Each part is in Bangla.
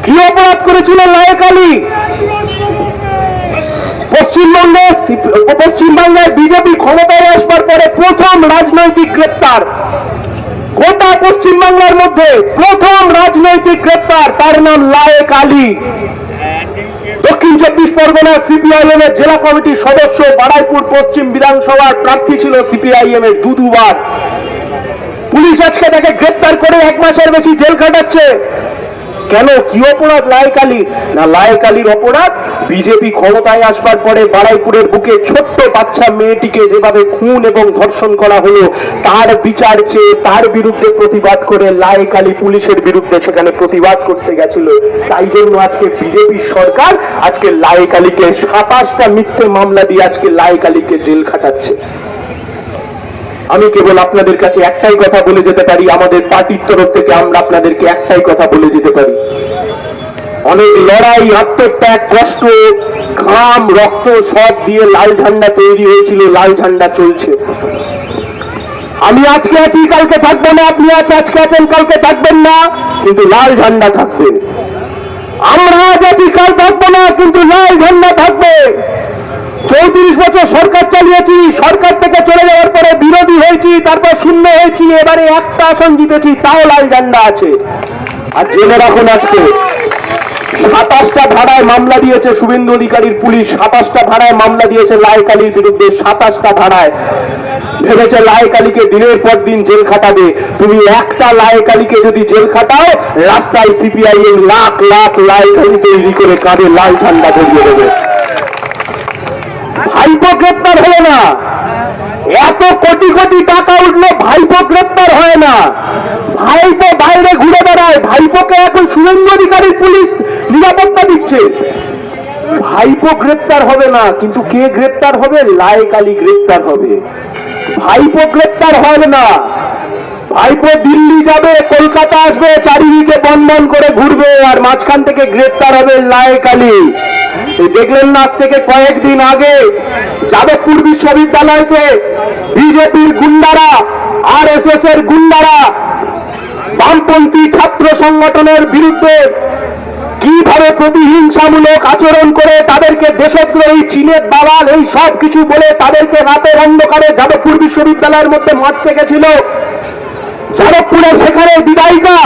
কি অপরাধ করেছিল লায়েক আলী? পশ্চিমবাংলায় বিজেপি ক্ষমতায় আসবার পরে প্রথম রাজনৈতিক গ্রেপ্তার, গোটা পশ্চিমবাংলার মধ্যে প্রথম রাজনৈতিক গ্রেপ্তার, তার নাম লায়েক আলী। দক্ষিণ 24 পরগনা সিপিআইএম এর জেলা কমিটির সদস্য, বারাইপুর পশ্চিম বিধানসভার প্রার্থী ছিল সিপিআইএম এর দুবার। পুলিশ আজকে তাকে গ্রেপ্তার করে 1 মাসের বেশি জেল কাটাচ্ছে। কেন? কি অপরাধ লায়েক আলী? না, লায়েক আলীর অপরাধ বিজেপি ক্ষমতায় আসবার পরে বারাইপুরের বুকে ছোট্ট বাচ্চা মেয়েটিকে যেভাবে খুন এবং ধর্ষণ করা হলো, তার বিচার চেয়ে তার বিরুদ্ধে প্রতিবাদ করে লায়েক আলী পুলিশের বিরুদ্ধে সেখানে প্রতিবাদ করতে গেছিল। তাই জন্য আজকে বিজেপির সরকার আজকে লায়েক আলীকে 27টা মিথ্যে মামলা দিয়ে আজকে লায়েক আলীকে জেল খাটাচ্ছে। আমি কেবল আপনাদের কাছে একটাই কথা বলে যেতে পারি, আমাদের পার্টির তরফ থেকে আমরা আপনাদেরকে একটাই কথা বলে যেতে পারি, অনেক লড়াই, আত্মত্যাগ, কষ্ট, ঘাম, রক্ত সব দিয়ে লাল ঝান্ডা তৈরি হয়েছিল, লাল ঝান্ডা চলছে। আমি আজকে আছি, কালকে থাকবো না, আপনি আজকে আছেন, কালকে থাকবেন না, কিন্তু লাল ঝান্ডা থাকবে। আমরা আজ আছি, কাল থাকবো না, কিন্তু লাল ঝান্ডা থাকবে। 34 বছর সরকার চালিয়েছি, সরকার থেকে চলে যাওয়ার পরে বিরোধী হয়েছি, তারপর শূন্য হয়েছি, এবারে একটা আসন জিতেছি, তাও লাল ঝান্ডা আছে। আর জেনে রাখুন, আজকে 27টা ধারায় মামলা দিয়েছে শুভেন্দু অধিকারীর পুলিশ, 27টা ধারায় মামলা দিয়েছে লায়েক আলীর বিরুদ্ধে, 27টা ধারায়। ভেবেছে লায়েক আলীকে দিনের পর দিন জেল খাটাবে। তুমি একটা লায়েক আলীকে যদি জেল খাটাও, রাস্তায় সিপিআইএম লাখ লাখ লায়েক আলী তৈরি করে কাঁধে লাল ঝান্ডা ধরিয়ে দেবে। ভাইপো গ্রেপ্তার হলো না, এত কোটি কোটি টাকা উঠলো, ভাইপো গ্রেপ্তার হয় না। ভাইপো বাইরে ঘুরে বেড়ায়, ভাইপোকে এখন শুভেন্দু অধিকারীর পুলিশ নিরাপত্তা দিচ্ছে। ভাইপো গ্রেপ্তার হবে না, কিন্তু কে গ্রেপ্তার হবে? লায়েক আলী গ্রেপ্তার হবে। ভাইপো গ্রেপ্তার হবে না, ভাইপো দিল্লি যাবে, কলকাতা আসবে, চারিদিকে বনবন করে ঘুরবে, আর মাঝখান থেকে গ্রেপ্তার হবে লায়েক আলী। দেখলেন না, আজ থেকে কয়েকদিন আগে যাদবপুর বিশ্ববিদ্যালয়কে বিজেপির গুন্ডারা, আরএসএস এর গুন্ডারা বামপন্থী ছাত্র সংগঠনের বিরুদ্ধে কিভাবে প্রতিহিংসামূলক আচরণ করে তাদেরকে দেশদ্রোহী, চীনের দালাল, এই সব কিছু বলে তাদেরকে রাতের অন্ধকারে যাদবপুর বিশ্ববিদ্যালয়ের মধ্যে মারতে গেছিল। যাদবপুরের সেখানে বিধায়িকা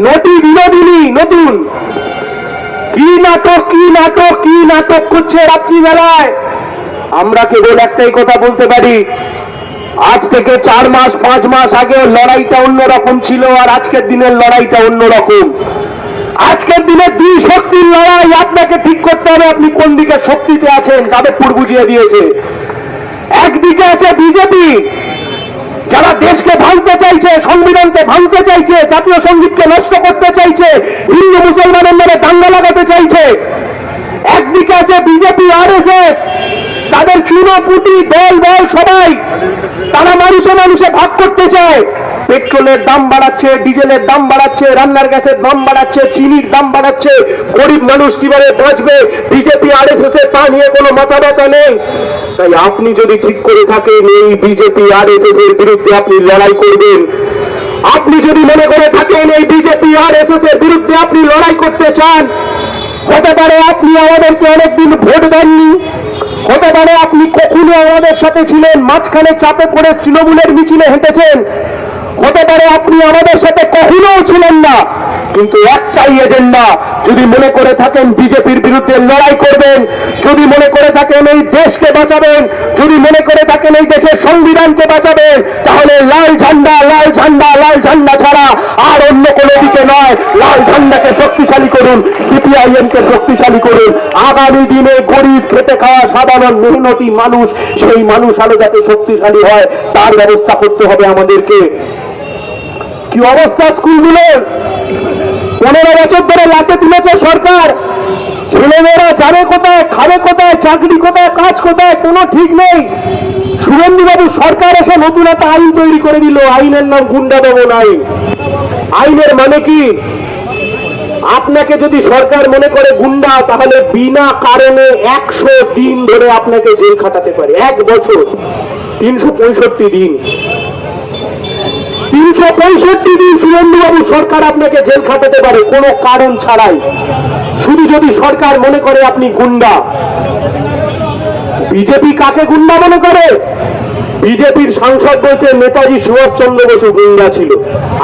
নটি বিনোদিনী নতুন কি নাটক কি নাটক কি নাটক করছে রাত্রিবেলায়। আমরা কেবল একটাই কথা বলতে পারি, আজ থেকে 4 মাস 5 মাস আগে লড়াইটা অন্যরকম ছিল, আর আজকের দিনের লড়াইটা অন্যরকম। আজকের দিনে দুই শক্তির লড়াই, আপনাকে ঠিক করতে হবে আপনি কোন দিকে শক্তিতে আছেন। যাদবপুর বুঝিয়ে দিয়েছে। একদিকে আছে বিজেপি, যারা দেশকে ভাঙতে চাইছে, সংবিধানকে ভাঙতে চাইছে, জাতীয় সঙ্গীতকে নষ্ট করতে চাইছে, হিন্দু মুসলমানের নামে দাঙ্গা লাগাতে চাইছে। একদিকে আছে বিজেপি, আরএসএস, তাদের চুনোপুটি দল দল সবাই, তারা মানুষে মানুষে ভাগ করতে চায়। পেট্রোলের দাম বাড়াচ্ছে, ডিজেলের দাম বাড়াচ্ছে, রান্নার গ্যাসের দাম বাড়াচ্ছে, চিনির দাম বাড়াচ্ছে। গরিব মানুষ কিভাবে বাঁচবে, বিজেপি আরএসএস এর তা নিয়ে কোনো মাথা ব্যথা নেই। তাই আপনি যদি ঠিক করে থাকেন এই বিজেপি আরএসএস এর বিরুদ্ধে আপনি লড়াই করবেন, আপনি যদি মনে করে থাকেন এই বিজেপি আরএসএস এর বিরুদ্ধে আপনি লড়াই করতে চান, হতে পারে আপনি আমাদেরকে অনেকদিন ভোট দেননি, হতে পারে আপনি কখনো আমাদের সাথে ছিলেন, মাঝখানে চাপে পড়ে তৃণমূলের মিছিলে হেঁটেছেন, হতে পারে আপনি আমাদের সাথে কখনো ছিলেন না, কিন্তু একটাই এজেন্ডা। যদি মনে করে থাকেন বিজেপির বিরুদ্ধে লড়াই করবেন, যদি মনে করে থাকেন এই দেশকে বাঁচাবেন, যদি মনে করে থাকেন এই দেশের সংবিধানকে বাঁচাবেন, তাহলে লাল ঝান্ডা লাল ঝান্ডা লাল ঝান্ডা ছাড়া আর অন্য কোনো দিকে নয়। লাল ঝান্ডাকে শক্তিশালী করুন, সিপিআইএম কে শক্তিশালী করুন। আগামী দিনে গরিব, খেটে খাওয়া সাধারণ মেহনতি মানুষ, সেই মানুষ আরো যাতে শক্তিশালী হয় তার ব্যবস্থা করতে হবে আমাদেরকে। কি অবস্থা স্কুলগুলোর? 15 বছর ধরে লাটে তুলেছে সরকার, ছেলেমেয়েরা যাবে কোথায়, খাবে কোথায়, চাকরি কোথায়, কাজ কোথায়, কোনো ঠিক নেই। শুভেন্দুবাবু সরকার এসে নতুন একটা আইন তৈরি করে দিল, আইনের নাম গুন্ডা দমন আইন। আইনের মানে কি? আপনাকে যদি সরকার মনে করে গুন্ডা, তাহলে বিনা কারণে 100 দিন ধরে আপনাকে জেল খাটাতে পারে, 1 বছর 365 দিন। 365 দিন শুভেন্দুবাবু সরকার আপনাকে জেল খাটাতে পারে কোনো কারণ ছাড়াই, শুধু যদি সরকার মনে করে আপনি গুন্ডা। বিজেপি কাকে গুন্ডা মনে করে? বিজেপির সাংসদ বলছে নেতাজি সুভাষচন্দ্র বসু গুন্ডা ছিল।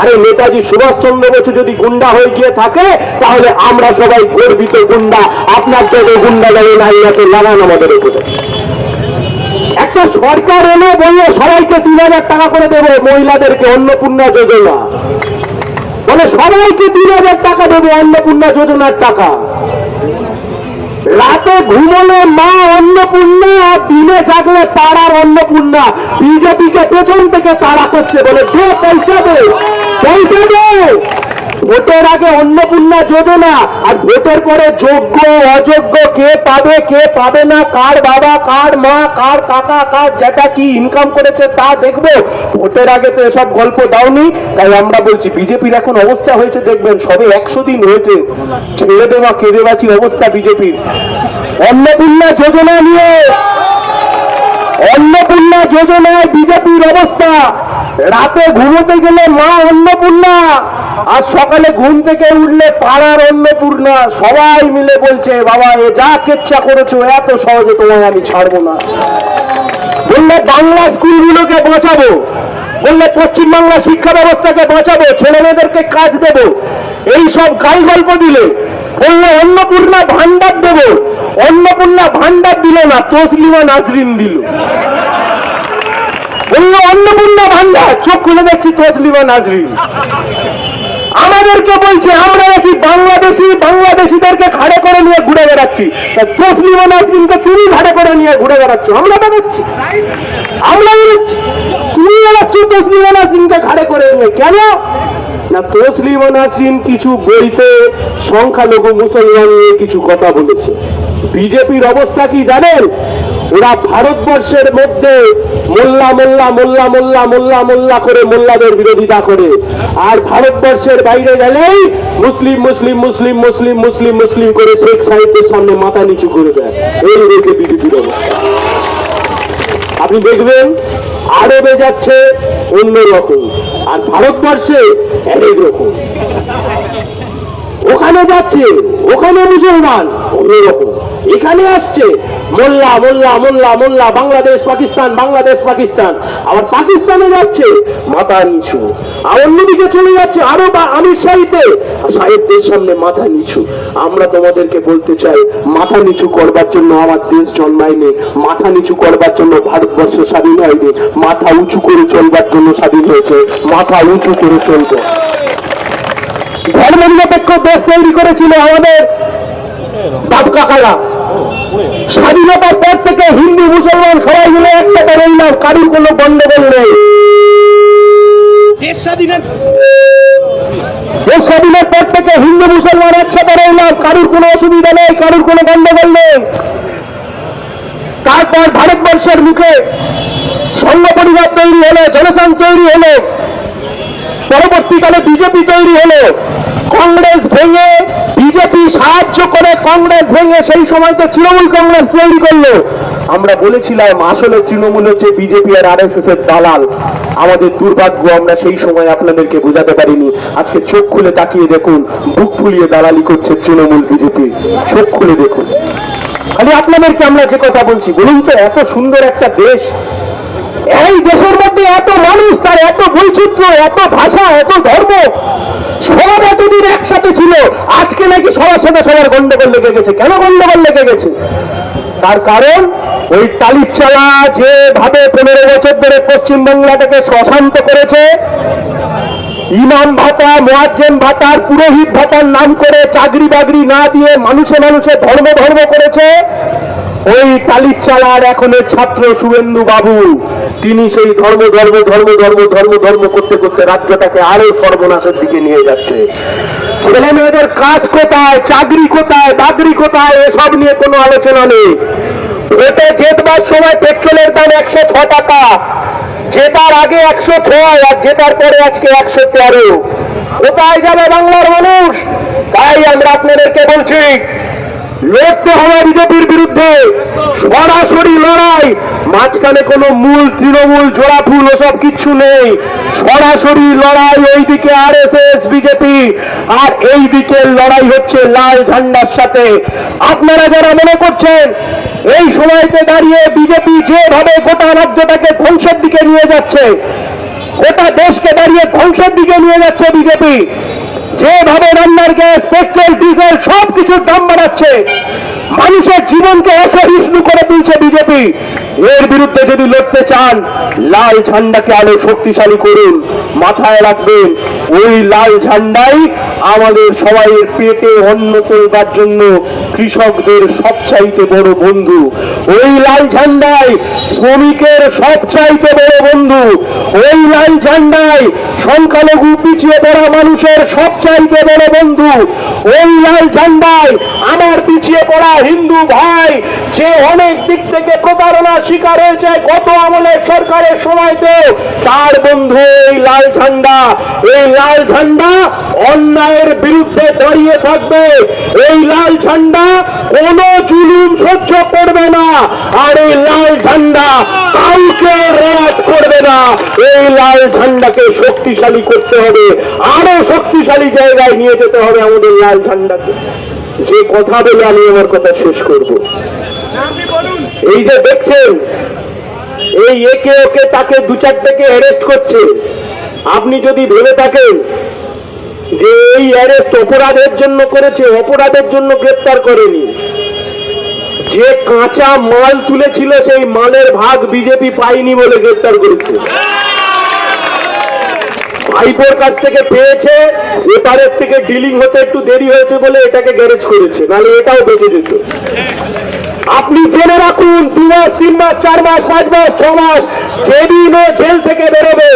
আরে নেতাজি সুভাষচন্দ্র বসু যদি গুন্ডা হয়ে গিয়ে থাকে তাহলে আমরা সবাই গর্বিত গুন্ডা। আপনার যত গুন্ডা যাবে না ইয়াকে লাগান আমাদের উপরে। একটা সরকার এলো বললো সবাইকে 3000 টাকা করে দেবো, মহিলাদেরকে অন্নপূর্ণা যোজনা, বলে সবাইকে 3000 টাকা দেবো অন্নপূর্ণা যোজনার টাকা। রাতে ঘুমলে মা অন্নপূর্ণা, দিনে জাগলে পাড়ার অন্নপূর্ণা। বিজেপিকে পেছন থেকে তাড়া করছে, বলে দে পয়সা দে, পয়সা দে। ভোটের আগে অন্নপূর্ণা যোজনা, আর ভোটের পরে যোগ্য অযোগ্য কে পাবে কে পাবে না, কার বাবা কার মা কার কাকা কার যেটা কি ইনকাম করেছে তা দেখবো। ভোটের আগে তো এসব গল্প দাওনি। তাই আমরা বলছি বিজেপির এখন অবস্থা হয়েছে দেখবেন, সবে 100 দিন হয়েছে, ছেড়ে দেওয়া কেঁদে বাঁচি অবস্থা বিজেপির। অন্নপূর্ণা যোজনা নিয়ে, অন্নপূর্ণা যোজনায় বিজেপির অবস্থা, রাতে ঘুমোতে গেলে মা অন্নপূর্ণা, আর সকালে ঘুম থেকে উঠলে পাড়ার অন্নপূর্ণা। সবাই মিলে বলছে বাবা এ যা কেচ্ছা করেছো এত সহজে তোমায় আমি ছাড়বো না। বললে বাংলা স্কুলগুলোকে বাঁচাবো, বললে পশ্চিমবাংলা শিক্ষা ব্যবস্থাকে বাঁচাবো, ছেলে মেয়েদেরকে কাজ দেবো, এই সব গাল গল্প দিলে। বললে অন্নপূর্ণা ভান্ডার দেবো, অন্নপূর্ণা ভান্ডার দিল না, তসলিমা নাসরিন দিল। বললো অন্নপূর্ণা ভান্ডার, চোখ খুলে দেখছি তসলিমা নাসরিন। আমাদেরকে বলছে আমরা নাকি বাংলাদেশিদেরকে ঘাড়ে করে নিয়ে ঘুরে বেড়াচ্ছি। তসলিমা নাসরিনকে তুমি ঘাড়ে করে নিয়ে ঘুরে বেড়াচ্ছ, আমরা বেড়াচ্ছি, আমরা বেড়াচ্ছি, তুমি বেড়াচ্ছ তসলিমা নাসরিনকে ঘাড়ে করে নিয়ে। কেন না তসলিমা নাসরিন কিছু বইতে সংখ্যালঘু মুসলমান নিয়ে কিছু কথা বলেছে। বিজেপির অবস্থা কি জানেন? ওরা ভারতবর্ষের মধ্যে মোল্লা মোল্লা মোল্লা মোল্লা মোল্লা মোল্লা করে মোল্লাদের বিরোধিতা করে, আর ভারতবর্ষের বাইরে গেলেই মুসলিম মুসলিম মুসলিম মুসলিম মুসলিম মুসলিম করে শেখ সাহেবদের সামনে মাথা নিচু করে দেয়। এই রয়েছে বিজেপির অবস্থা। আপনি দেখবেন আরবে যাচ্ছে অন্যরকম, আর ভারতবর্ষে এক রকম। ওখানে যাচ্ছে ওখানে মুসলমান অন্যরকম, এখানে আসছে মোল্লা মোল্লা মোল্লা মোল্লা, বাংলাদেশ পাকিস্তান বাংলাদেশ পাকিস্তান। আবার পাকিস্তানে যাচ্ছে মাথা নিচু, আর অন্যদিকে চলে যাচ্ছে আরো আমির শাহিতে, সাহেবদের সামনে মাথা নিচু। আমরা তোমাদেরকে বলতে চাই মাথা নিচু করবার জন্য আমার দেশ জন্মায়নি, মাথা নিচু করবার জন্য ভারতবর্ষ স্বাধীন হয়নি, মাথা উঁচু করে চলবার জন্য স্বাধীন হয়েছে। মাথা উঁচু করে চলবে। ধর্মনিরপেক্ষ দেশ তৈরি করেছিল আমাদের বাপ কাকারা। স্বাধীনতার পর থেকে হিন্দু মুসলমান সবাই মিলে একসাথে রইলাম, কারুর কোনো গন্ডগোল নেই। দেশ স্বাধীনের পর থেকে হিন্দু মুসলমান একসাথে রইলাম, কারুর কোনো অসুবিধা নেই, কারুর কোনো গন্ডগোল নেই। তারপর ভারতবর্ষের মুখে সংঘ পরিবার তৈরি হলো, জনসংঘ তৈরি হলো, পরবর্তীকালে বিজেপি তৈরি হলো। কংগ্রেস ভেঙে বিজেপি সাহায্য করে, কংগ্রেস ভেঙে সেই সময় তো তৃণমূল কংগ্রেস তৈরি করলো। আমরা বলেছিলাম আসলে তৃণমূল হচ্ছে বিজেপি আর RSS এর দালাল। আমাদের দুর্ভাগ্য আমরা সেই সময় আপনাদেরকে বোঝাতে পারিনি। আজকে চোখ খুলে তাকিয়ে দেখুন, বুক ফুলিয়ে দালালি করছে তৃণমূল বিজেপি। চোখ খুলে দেখুন। খালি আপনাদেরকে আমরা যে কথা বলছি, বলুন তো এত সুন্দর একটা দেশ, এই দেশের মধ্যে এত মানুষ, তার এত বৈচিত্র্য, এত ভাষা, এত ধর্ম, সব এতদিন একসাথে ছিল। আজকে নাকি সবার সাথে সবার গন্ডগোল লেগে গেছে। কেন গন্ডগোল লেগে গেছে? তার কারণ ওই টালির চালা যেভাবে 15 বছর ধরে পশ্চিমবাংলাটাকে অশান্ত করেছে, ইমাম ভাতা মুয়াজ্জিন ভাতার পুরোহিত ভাতার নাম করে চাকরি বাকরি না দিয়ে মানুষে মানুষে ধর্ম ধর্ম করেছে। ওই টালির চালার এখনের ছাত্র শুভেন্দু বাবু, তিনি সেই ধর্ম ধর্ম ধর্ম ধর্ম ধর্ম ধর্ম করতে করতে রাজ্যটাকে আরো সর্বনাশের দিকে নিয়ে যাচ্ছে। ছেলে মেয়েদের কাজ কোথায়, চাকরি কোথায়, বাকরি কোথায়, এসব নিয়ে কোনো আলোচনা নেই। ভোটে জেতবার সময় পেট্রোলের দাম 106 টাকা, জেতার আগে 106, আর জেতার পরে আজকে 113। কোথায় যাবে বাংলার মানুষ? তাই আমরা আপনাদেরকে বলছি, লড়তে হবে বিজেপির বিরুদ্ধে, সরাসরি লড়াই। মাঝখানে কোনো মূল তৃণমূল জোড়া ফুল ওসব কিচ্ছু নেই। সরাসরি লড়াই ওইদিকে আরএসএস বিজেপি, আর এই দিকের লড়াই হচ্ছে লাল ঝান্ডার সাথে। আপনারা যারা মনে করছেন এই সময়তে দাঁড়িয়ে বিজেপি যেভাবে গোটা রাজ্যটাকে ধ্বংসের দিকে নিয়ে যাচ্ছে, গোটা দেশকে দাঁড়িয়ে ধ্বংসের দিকে নিয়ে যাচ্ছে বিজেপি, যেভাবে রান্নার গ্যাস, পেট্রোল, ডিজেল সবকিছুর দাম বাড়াচ্ছে, মানুষের জীবনকে অসহিষ্ণু করে তুলছে বিজেপি, এর বিরুদ্ধে যদি লড়তে চান লাল ঝান্ডাকে আরো শক্তিশালী করুন। মাথায় রাখবেন ওই লাল ঝান্ডাই আমাদের সবাইয়ের পেটে অন্ন তোলবার জন্য কৃষকদের সবচাইতে বড় বন্ধু। ওই লাল ঝান্ডাই শ্রমিকের সবচাইতে বড় বন্ধু। ওই লাল ঝান্ডাই সংখ্যালঘু পিছিয়ে পড়া মানুষের সবচাইতে বড় বন্ধু। ওই লাল ঝান্ডাই আমার পিছিয়ে পড়া হিন্দু ভাই যে অনেক দিক থেকে প্রতারণার শিকার হয়েছে গত আমলের সরকারের সময়তে, তার বন্ধু এই লাল ঝান্ডা। এই লাল ঝান্ডা অন্যায়ের বিরুদ্ধে দাঁড়িয়ে থাকবে। এই লাল ঝান্ডা কোন জুলুম সহ্য করবে না, আর এই লাল ঝান্ডা কাউকে রেয়াত করবে না। এই লাল ঝান্ডাকে শক্তিশালী করতে হবে, আরো শক্তিশালী জায়গায় নিয়ে যেতে হবে আমাদের লাল ঝান্ডাকে। যে কথা বলে আমি আমার কথা শেষ করব, এই যে দেখছেন এই একে ওকে তাকে দু চারটাকে অ্যারেস্ট করছে, আপনি যদি ভেবে থাকেন যে এই অ্যারেস্ট অপরাধের জন্য করেছে, অপরাধের জন্য গ্রেপ্তার করেনি, যে কাঁচা মাল তুলেছিল সেই মালের ভাগ বিজেপি পায়নি বলে গ্রেপ্তার করেছে। ভাইপোর কাছ থেকে পেয়েছে, এপারের থেকে ডিলিং হতে একটু দেরি হয়েছে বলে এটাকে গ্যারেজ করেছে, নাহলে এটাও বেঁচে যেত। আপনি জেনে রাখুন 2 মাস 3 মাস 4 মাস 5 মাস 6 মাস যেদিন ও জেল থেকে বেরোবে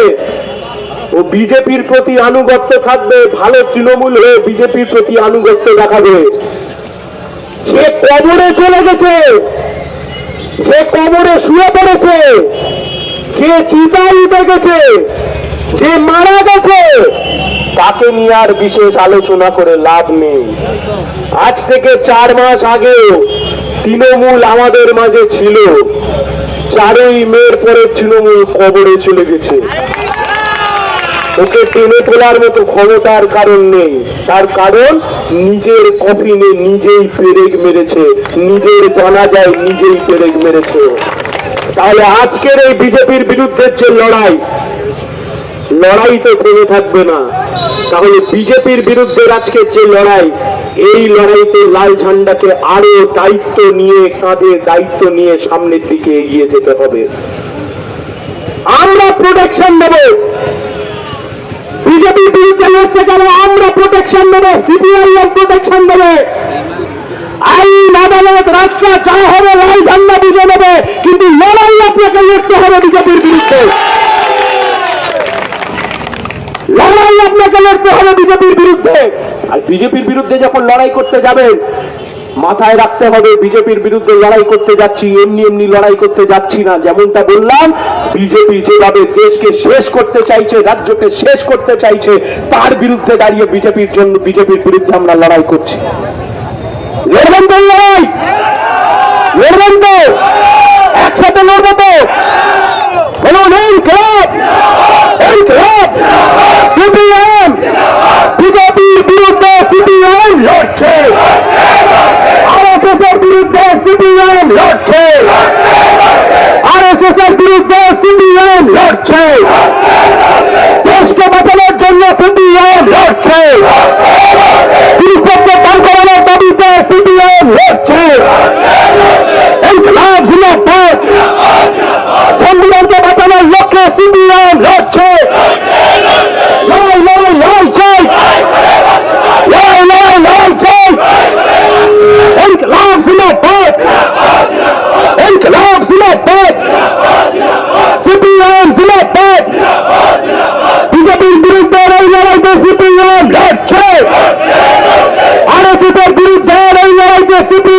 ও বিজেপির প্রতি আনুগত্য থাকবে, ভালো তৃণমূল হয়ে বিজেপির প্রতি আনুগত্য দেখাবে। যে কবরে চলে গেছে, যে কবরে শুয়ে পড়েছে, যে চিতায় উঠে গেছে, যে মারা গেছে, তাকে নিয়ে আর বিশেষ আলোচনা করে লাভ নেই। আজ থেকে 4 মাস আগেও তৃণমূল আমাদের মাঝে ছিল, 4ই মের পরে তৃণমূল কবরে চলে গেছে। ওকে টেনে তোলার মতো ক্ষমতার কারণ নেই, তার কারণ নিজের কফিনে নিজেই পেরেক মেরেছে, নিজের জানাজায় নিজেই পেরেক মেরেছে। তাহলে আজকের এই বিজেপির বিরুদ্ধে যে লড়াই তো থেমে থাকবে না। তাহলে বিজেপির বিরুদ্ধে আজকের যে লড়াই, এই লড়াইতে লাল ঝান্ডাকে আরো দায়িত্ব নিয়ে, কাঁধে দায়িত্ব নিয়ে সামনের দিকে এগিয়ে যেতে হবে। আমরা প্রোটেকশন দেব, বিজেপির বিরুদ্ধে লড়তে গেলে আমরা প্রোটেকশন দেব, সিপিআইএম প্রোটেকশন দেবে, আইন আদালত রাস্তা যা হবে লাল ঝান্ডা বুঝে নেবে, কিন্তু লড়াই আপনাকে লড়তে হবে বিজেপির বিরুদ্ধে। লড়াই আপনাকে লড়তে হবে বিজেপির বিরুদ্ধে। আর বিজেপির বিরুদ্ধে যখন লড়াই করতে যাবেন, মাথায় রাখতে হবে বিজেপির বিরুদ্ধে লড়াই করতে যাচ্ছি এমনি এমনি লড়াই করতে যাচ্ছি না। যেমনটা বললাম, বিজেপি যেভাবে দেশকে শেষ করতে চাইছে, রাজ্যকে শেষ করতে চাইছে, তার বিরুদ্ধে দাঁড়িয়ে বিজেপির বিরুদ্ধে আমরা লড়াই করছি। লড়বেন তো লড়াই, লড়বেন তো, একসাথে লড়বো তো। বলুন ইনকলাব, ইনকলাব, সিপিএম, বিজেপির বিরুদ্ধে সিপিএম লড়ছে, আরএসএস এর বিরুদ্ধে সিপিএম লড়ছে, আরএসএস এর বিরুদ্ধে সিপিএম লড়ছে, দেশকে বাঁচানোর জন্য সিপিএম লড়ছে, জিনিসপত্র দান করানোর দাবিতে সিপিএম লড়ছে। ইনকলাব জিন্দাবাদ, সংবিধানকে বাঁচানোর লক্ষ্যে সিপিএম লড়ছে। লড়াই লড়াই লড়াই চাই, লড়াই লড়াই লড়াই চাই। ইনকলাব জিন্দাবাদ, ইনকলাব জিন্দাবাদ, সিপিএম জিন্দাবাদ। বিজেপির বিরুদ্ধে এই লড়াইতে সিপিএম লড়ছে, আরএসএস এর বিরুদ্ধে এই লড়াইতে সিপিএম